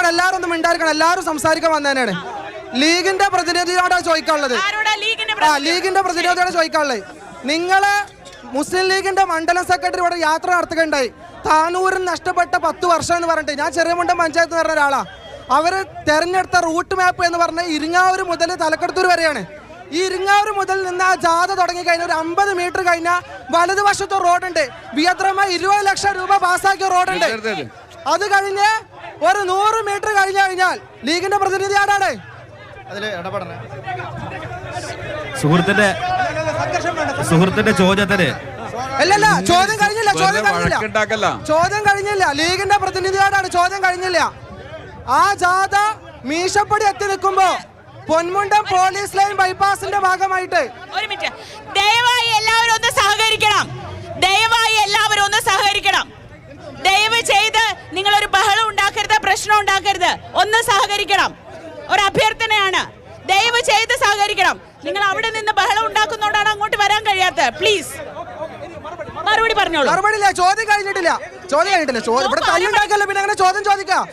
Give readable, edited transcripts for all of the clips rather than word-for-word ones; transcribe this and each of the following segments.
മിണ്ടായിരിക്കണം, എല്ലാവരും ഒന്ന് മിണ്ടായിരിക്കണം, എല്ലാവരും സംസാരിക്കാൻ വന്നതന്നെയാണ്. ലീഗിന്റെ പ്രതിനിധിയോടാണ് ചോദിക്കാനുള്ളത്. ലീഗിന്റെ പ്രതിനിധിയോടാണ് ചോദിക്കാനുള്ളത്. നിങ്ങള് മുസ്ലിം ലീഗിന്റെ മണ്ഡലം സെക്രട്ടറി ഇവിടെ യാത്ര നടത്തുകയുണ്ടായി. താനൂരിൽ നഷ്ടപ്പെട്ട 10 വർഷം എന്ന് പറഞ്ഞിട്ട്, ഞാൻ ചെറിയമുണ്ടം പഞ്ചായത്ത് എന്ന് പറഞ്ഞ ഒരാളാ. അവർ തെരഞ്ഞെടുത്ത റൂട്ട് മാപ്പ് എന്ന് പറഞ്ഞാൽ ഇരിങ്ങാവൂർ മുതൽ തലക്കെടുത്തൂർ വരെയാണ്. ഈ ഇരിങ്ങാവൂർ മുതൽ നിന്ന് ആ ജാഥ തുടങ്ങി കഴിഞ്ഞാൽ ഒരു 50 മീറ്റർ കഴിഞ്ഞാൽ വലതുവശത്ത് റോഡുണ്ട്. വിയത്രമായി 20 ലക്ഷം രൂപ പാസ്സാക്കിയ റോഡുണ്ട്. അത് കഴിഞ്ഞ് ഒരു 100 മീറ്റർ കഴിഞ്ഞു കഴിഞ്ഞാൽ ലീഗിന്റെ പ്രതിനിധി ആരാണ്? സുഹൃത്തിന്റെ ചോദ്യത്തിന് അല്ലല്ല, ചോദ്യം കഴിഞ്ഞില്ല. ലീഗിന്റെ പ്രതിനിധിയോടാണ് ചോദ്യം കഴിഞ്ഞില്ല. ആ ജാഥ മീശപ്പടി എത്തി നിൽക്കുമ്പോ പൊന്മുണ്ടം പോലീസ് ലൈൻ ബൈപ്പാസിന്റെ ഭാഗമായിട്ട് ഒരു മിനിറ്റ്, ദയവായി എല്ലാവരും ഒന്ന് സഹകരിക്കണം. ദയവ് ചെയ്ത് നിങ്ങൾ ഒരു ബഹളം ഉണ്ടാക്കരുത്, പ്രശ്നം ഉണ്ടാക്കരുത്. ഒന്ന് സഹകരിക്കണം, ഒരു അഭ്യർത്ഥനയാണ്. ദയവ് ചെയ്ത് സഹകരിക്കണം. നിങ്ങൾ അവിടെ നിന്ന് ബഹളം ഉണ്ടാക്കുന്നോണ്ടാണ് അങ്ങോട്ട് വരാൻ കഴിയാത്തത്. പ്ലീസ് മറുപടി പറഞ്ഞോളൂ. മറുപടിയില്ല, ചോദ്യം കഴിഞ്ഞിട്ടില്ല. ഇവിടെ തല്ലുണ്ടാക്കല്ലോ, പിന്നെ അങ്ങനെ ചോദ്യം ചോദിക്കാം.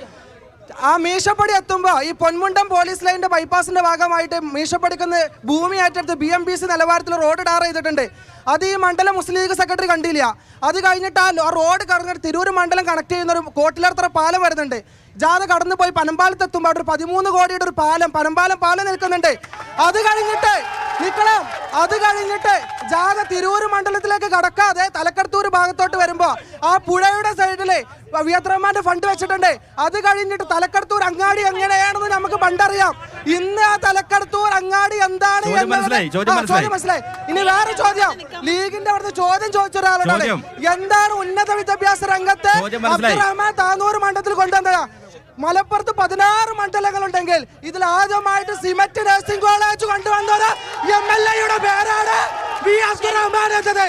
ആ മീശപ്പടി എത്തുമ്പോൾ ഈ പൊന്മുണ്ടം പോലീസ് ലൈനിന്റെ ബൈപ്പാസിന്റെ ഭാഗമായിട്ട് മീശപ്പടിക്കുന്ന ഭൂമി ഏറ്റെടുത്ത് BMBC നിലവാരത്തിൽ റോഡ് ടാർ ചെയ്തിട്ടുണ്ട്. അത് ഈ മണ്ഡലം മുസ്ലിം ലീഗ് സെക്രട്ടറി കണ്ടില്ല. അത് കഴിഞ്ഞിട്ട് ആ റോഡ് കടന്നിട്ട് തിരൂർ മണ്ഡലം കണക്ട് ചെയ്യുന്ന ഒരു കോട്ടിലർത്തറ പാലം വരുന്നുണ്ട്. ജാഥ കടന്നു പോയി പനമ്പാലത്ത് എത്തുമ്പോൾ അവിടെ ഒരു 13 കോടിയുടെ ഒരു പനമ്പാലം നിൽക്കുന്നുണ്ട്. അത് കഴിഞ്ഞിട്ട് ജാഥ തിരൂർ മണ്ഡലത്തിലേക്ക് കടക്കാതെ തലക്കടത്തൂർ ഭാഗത്തോട്ട് വരുമ്പോ ആ പുഴയുടെ സൈഡില് വിയത്രമാന്റെ ഫണ്ട് വെച്ചിട്ടുണ്ട്. അത് കഴിഞ്ഞിട്ട് തലക്കടത്തൂർ അങ്ങാടി എങ്ങനെയാണെന്ന് നമുക്ക് പണ്ടറിയാം. ഇന്ന് ആ തലക്കടത്തൂർ അങ്ങാടി എന്താണ് ചോദ്യം മനസ്സിലായി. ഇനി വേറെ ചോദ്യം, ലീഗിന്റെ അവിടുത്തെ ചോദ്യം ചോദിച്ച ഒരാളോടാണ്, എന്താണ് ഉന്നത വിദ്യാഭ്യാസ രംഗത്ത് അബ്ദുറഹ്മാൻ താനൂർ മണ്ഡലത്തിൽ കൊണ്ടുവന്നത്? മലപ്പുറത്ത് 16 മണ്ഡലങ്ങളുണ്ടെങ്കിൽ ഇതിൽ ആദ്യമായിട്ട് സിമറ്റ് നഴ്സിംഗ് കോളേജ് കൊണ്ടുവന്നത് MLA-യുടെ പേരാണ് വി അബ്ദുറഹ്മാൻ എന്നത്.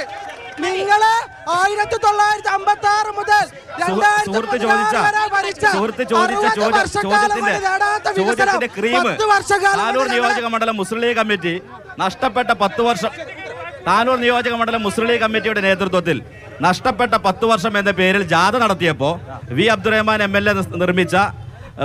നിങ്ങള് 1956 മുതൽ 2016 വരെ ഭരിച്ച ചോദ്യത്തിന്റെ ക്രീം താനൂർ നിയോജക മണ്ഡലം മുസ്ലിം ലീഗ് കമ്മിറ്റി നഷ്ടപ്പെട്ട 10 വർഷം, താനൂർ നിയോജക മണ്ഡലം മുസ്ലിം ലീഗ് കമ്മിറ്റിയുടെ നേതൃത്വത്തിൽ നഷ്ടപ്പെട്ട 10 വർഷം എന്ന പേരിൽ ജാഥ നടത്തിയപ്പോൾ വി അബ്ദുറഹ്മാൻ MLA നിർമ്മിച്ച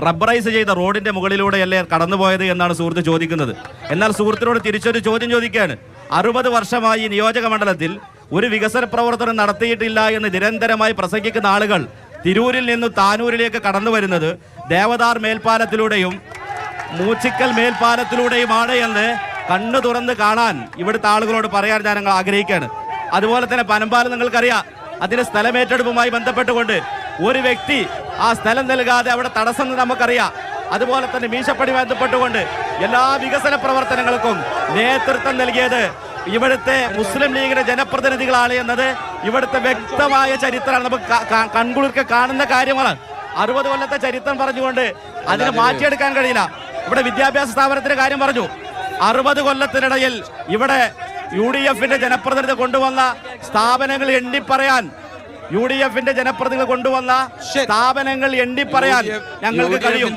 റബ്ബറൈസ് ചെയ്ത റോഡിന്റെ മുകളിലൂടെയല്ലേ കടന്നുപോയത് എന്നാണ് സുഹൃത്ത് ചോദിക്കുന്നത്. എന്നാൽ സുഹൃത്തിനോട് തിരിച്ചൊരു ചോദ്യം ചോദിക്കുകയാണ്. 60 വർഷമായി ഈ നിയോജക മണ്ഡലത്തിൽ ഒരു വികസന പ്രവർത്തനം നടത്തിയിട്ടില്ല എന്ന് നിരന്തരമായി പ്രസംഗിക്കുന്ന ആളുകൾ തിരൂരിൽ നിന്ന് താനൂരിലേക്ക് കടന്നു വരുന്നത് ദേവദാർ മേൽപ്പാലത്തിലൂടെയും മൂച്ചിക്കൽ മേൽപ്പാലത്തിലൂടെയുമാണ് എന്ന് കണ്ണു തുറന്ന് കാണാൻ ഇവിടുത്തെ ആളുകളോട് പറയാൻ ഞാൻ ആഗ്രഹിക്കുകയാണ്. അതുപോലെ തന്നെ പനമ്പാലം നിങ്ങൾക്കറിയാം, അതിന് സ്ഥലമേറ്റെടുപ്പുമായി ബന്ധപ്പെട്ടുകൊണ്ട് ഒരു വ്യക്തി ആ സ്ഥലം നൽകാതെ അവിടെ തടസ്സം നമുക്കറിയാം. അതുപോലെ തന്നെ മീശപ്പടി ബന്ധപ്പെട്ടുകൊണ്ട് എല്ലാ വികസന പ്രവർത്തനങ്ങൾക്കും നേതൃത്വം നൽകിയത് ഇവിടുത്തെ മുസ്ലിം ലീഗിന്റെ ജനപ്രതിനിധികളാണ് എന്നത് ഇവിടുത്തെ വ്യക്തമായ ചരിത്രമാണ്. നമുക്ക് കൺകുളിർക്കെ കാണുന്ന കാര്യമാണ്. 60 കൊല്ലത്തെ ചരിത്രം പറഞ്ഞുകൊണ്ട് അതിനെ മാറ്റിയെടുക്കാൻ കഴിയില്ല. ഇവിടെ വിദ്യാഭ്യാസ സ്ഥാപനത്തിന്റെ കാര്യം പറഞ്ഞു. 60 കൊല്ലത്തിനിടയിൽ ഇവിടെ UDF-ന്റെ ജനപ്രതിനിധി കൊണ്ടുവന്ന സ്ഥാപനങ്ങൾ എണ്ണിപ്പറയാൻ ഞങ്ങൾക്ക് കഴിയും.